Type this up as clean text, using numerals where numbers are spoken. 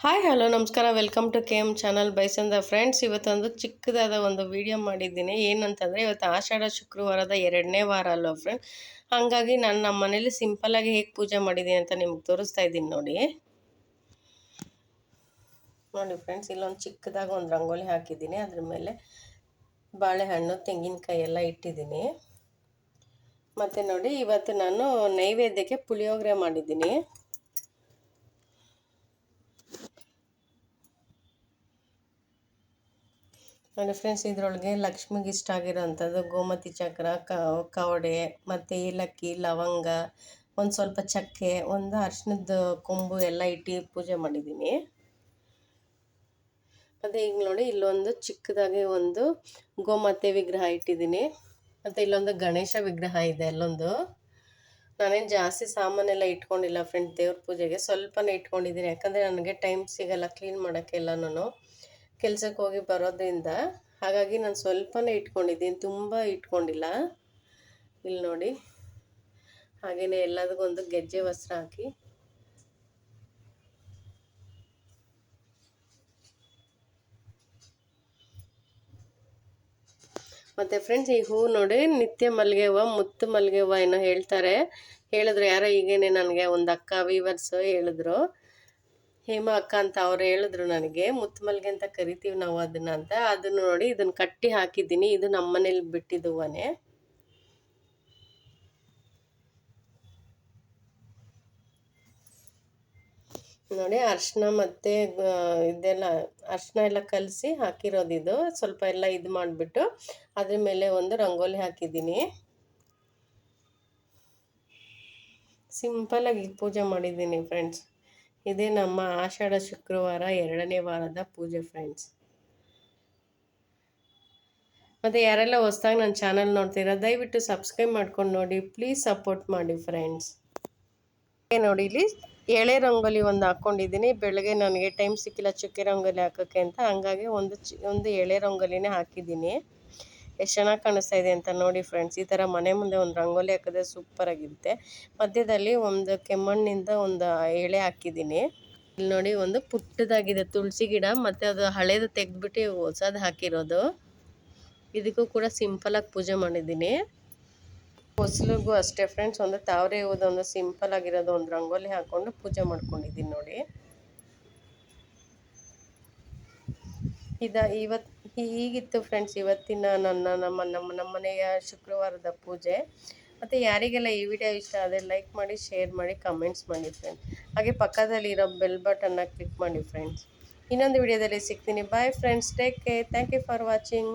Hi hello ನಮಸ್ಕಾರ welcome to K M channel ಬೈಸಂದ friends. ಇವತ್ತೊಂದು ಚಿಕ್ಕದಾದ ಒಂದು ವಿಡಿಯೋ ಮಾಡಿದ್ದೀನಿ. ಏನಂತಂದರೆ ಇವತ್ತು ಆಷಾಢ ಶುಕ್ರವಾರದ 2ನೇ ವಾರ ಅಲ್ವ ಫ್ರೆಂಡ್. ಹಾಗಾಗಿ ನಾನು ನಮ್ಮ ಮನೇಲಿ ಸಿಂಪಲ್ಲಾಗಿ ಹೇಗೆ ಪೂಜೆ ಮಾಡಿದ್ದೀನಿ ಅಂತ ನಿಮ್ಗೆ ತೋರಿಸ್ತಾ ಇದ್ದೀನಿ ನೋಡಿ ಫ್ರೆಂಡ್ಸ್. ಇಲ್ಲೊಂದು ಚಿಕ್ಕದಾಗಿ ಒಂದು ರಂಗೋಲಿ ಹಾಕಿದ್ದೀನಿ. ಅದ್ರ ಮೇಲೆ ಬಾಳೆಹಣ್ಣು ತೆಂಗಿನಕಾಯಿ ಎಲ್ಲ ಇಟ್ಟಿದ್ದೀನಿ. ಮತ್ತು ನೋಡಿ ಇವತ್ತು ನಾನು ನೈವೇದ್ಯಕ್ಕೆ ಪುಳಿಯೋಗರೆ ಮಾಡಿದ್ದೀನಿ. ನೋಡಿ ಫ್ರೆಂಡ್ಸ್, ಇದರೊಳಗೆ ಲಕ್ಷ್ಮಿಗೆ ಇಷ್ಟ ಆಗಿರೋವಂಥದ್ದು ಗೋಮತಿ ಚಕ್ರ, ಕವಡೆ ಮತ್ತು ಏಲಕ್ಕಿ, ಲವಂಗ, ಒಂದು ಸ್ವಲ್ಪ ಚಕ್ಕೆ, ಒಂದು ಅರಿಶಿಣದ ಕೊಂಬು ಎಲ್ಲ ಇಟ್ಟು ಪೂಜೆ ಮಾಡಿದ್ದೀನಿ. ಮತ್ತು ಈಗ ನೋಡಿ ಇಲ್ಲೊಂದು ಚಿಕ್ಕದಾಗಿ ಒಂದು ಗೋಮಾತೆ ವಿಗ್ರಹ ಇಟ್ಟಿದ್ದೀನಿ. ಮತ್ತು ಇಲ್ಲೊಂದು ಗಣೇಶ ವಿಗ್ರಹ ಇದೆ ಅಲ್ಲೊಂದು. ನಾನೇನು ಜಾಸ್ತಿ ಸಾಮಾನೆಲ್ಲ ಇಟ್ಕೊಂಡಿಲ್ಲ ಫ್ರೆಂಡ್. ದೇವ್ರ ಪೂಜೆಗೆ ಸ್ವಲ್ಪನೇ ಇಟ್ಕೊಂಡಿದ್ದೀನಿ. ಯಾಕಂದರೆ ನನಗೆ ಟೈಮ್ ಸಿಗೋಲ್ಲ ಕ್ಲೀನ್ ಮಾಡೋಕ್ಕೆಲ್ಲನೂ, ಕೆಲಸಕ್ಕೆ ಹೋಗಿ ಬರೋದ್ರಿಂದ. ಹಾಗಾಗಿ ನಾನು ಸ್ವಲ್ಪನೇ ಇಟ್ಕೊಂಡಿದ್ದೀನಿ, ತುಂಬ ಇಟ್ಕೊಂಡಿಲ್ಲ. ಇಲ್ಲಿ ನೋಡಿ, ಹಾಗೆಯೇ ಎಲ್ಲದಕ್ಕೂ ಒಂದು ಗೆಜ್ಜೆ ವಸ್ತ್ರ ಹಾಕಿ ಮತ್ತು ಫ್ರೆಂಡ್ಸ್, ಈ ಹೂವು ನೋಡಿ ನಿತ್ಯ ಮಲ್ಲಿಗೆ ಹೂವು, ಮುತ್ತು ಮಲ್ಲಿಗೆ ಹೂವು ಏನೋ ಹೇಳಿದ್ರು ಯಾರೋ ಈಗೇನೆ ನನಗೆ ಒಂದು ಅಕ್ಕ ವೀವರ್ಸ್ ಹೇಳಿದ್ರು, ಹೇಮಾ ಅಕ್ಕ ಅಂತ ಅವ್ರು ಹೇಳಿದ್ರು ನನಗೆ. ಮುತ್ತು ಮಲ್ಲಿಗೆ ಅಂತ ಕರಿತೀವಿ ನಾವು ಅದನ್ನು ಅಂತ. ಅದನ್ನು ನೋಡಿ ಇದನ್ನು ಕಟ್ಟಿ ಹಾಕಿದ್ದೀನಿ. ಇದು ನಮ್ಮ ಮನೇಲಿ ಬಿಟ್ಟಿದ್ದು ಹೂವನೇ. ನೋಡಿ ಅರಿಶಿನ ಮತ್ತು ಇದೆಲ್ಲ ಅರಿಶಿನ ಎಲ್ಲ ಕಲಸಿ ಹಾಕಿರೋದಿದು. ಸ್ವಲ್ಪ ಎಲ್ಲ ಇದು ಮಾಡಿಬಿಟ್ಟು ಅದ್ರ ಮೇಲೆ ಒಂದು ರಂಗೋಲಿ ಹಾಕಿದ್ದೀನಿ. ಸಿಂಪಲಾಗಿ ಪೂಜೆ ಮಾಡಿದ್ದೀನಿ ಫ್ರೆಂಡ್ಸ್. ಇದೇ ನಮ್ಮ ಆಷಾಢ ಶುಕ್ರವಾರ 2ನೇ ವಾರದ ಪೂಜೆ ಫ್ರೆಂಡ್ಸ್. ಮತ್ತು ಯಾರೆಲ್ಲ ಹೊಸ್ದಾಗಿ ನನ್ನ ಚಾನಲ್ ನೋಡ್ತೀರಾ ದಯವಿಟ್ಟು ಸಬ್ಸ್ಕ್ರೈಬ್ ಮಾಡ್ಕೊಂಡು ನೋಡಿ, ಪ್ಲೀಸ್ ಸಪೋರ್ಟ್ ಮಾಡಿ ಫ್ರೆಂಡ್ಸ್. ನೋಡಿ ಇಲ್ಲಿ ಎಳೆ ರಂಗೋಲಿ ಒಂದು ಹಾಕ್ಕೊಂಡಿದ್ದೀನಿ. ಬೆಳಗ್ಗೆ ನನಗೆ ಟೈಮ್ ಸಿಕ್ಕಿಲ್ಲ ಚುಕ್ಕೆ ರಂಗೋಲಿ ಹಾಕೋಕ್ಕೆ ಅಂತ, ಹಂಗಾಗಿ ಒಂದು ಎಳೆ ರಂಗೋಲಿನೇ ಹಾಕಿದ್ದೀನಿ. ಎಷ್ಟು ಚೆನ್ನಾಗಿ ಕಾಣಿಸ್ತಾ ಇದೆ ಅಂತ ನೋಡಿ ಫ್ರೆಂಡ್ಸ್. ಈ ಥರ ಮನೆ ಮುಂದೆ ಒಂದು ರಂಗೋಲಿ ಹಾಕಿದ್ರೆ ಸೂಪರಾಗಿರುತ್ತೆ. ಮಧ್ಯದಲ್ಲಿ ಒಂದು ಕೆಮ್ಮಣ್ಣಿಂದ ಒಂದು ಎಳೆ ಹಾಕಿದ್ದೀನಿ. ಇಲ್ಲಿ ನೋಡಿ ಒಂದು ಪುಟ್ಟದಾಗಿದೆ ತುಳಸಿ ಗಿಡ, ಮತ್ತು ಅದು ಹಳೇದು ತೆಗೆದ್ಬಿಟ್ಟು ಹೊಸದು ಹಾಕಿರೋದು. ಇದಕ್ಕೂ ಕೂಡ ಸಿಂಪಲಾಗಿ ಪೂಜೆ ಮಾಡಿದ್ದೀನಿ. ಹೊಸಲಿಗೂ ಅಷ್ಟೇ ಫ್ರೆಂಡ್ಸ್, ಒಂದು ತಾವರೆ ಹೂವದೊಂದು ಸಿಂಪಲ್ ಆಗಿರೋದು ಒಂದು ರಂಗೋಲಿ ಹಾಕ್ಕೊಂಡು ಪೂಜೆ ಮಾಡ್ಕೊಂಡಿದ್ದೀನಿ ನೋಡಿ. ಹೀಗಿತ್ತು ಫ್ರೆಂಡ್ಸ್ ಇವತ್ತಿನ ನಮ್ಮ ಮನೆಯ ಶುಕ್ರವಾರದ ಪೂಜೆ. ಮತ್ತು ಯಾರಿಗೆಲ್ಲ ಈ ವಿಡಿಯೋ ಇಷ್ಟ ಆದರೆ ಲೈಕ್ ಮಾಡಿ, ಶೇರ್ ಮಾಡಿ, ಕಮೆಂಟ್ಸ್ ಮಾಡಿ ಫ್ರೆಂಡ್ಸ್. ಹಾಗೆ ಪಕ್ಕದಲ್ಲಿರೋ ಬೆಲ್ ಬಟನ್ನ ಕ್ಲಿಕ್ ಮಾಡಿ ಫ್ರೆಂಡ್ಸ್. ಇನ್ನೊಂದು ವಿಡಿಯೋದಲ್ಲಿ ಸಿಗ್ತೀನಿ. Bye friends, take care, thank you for watching.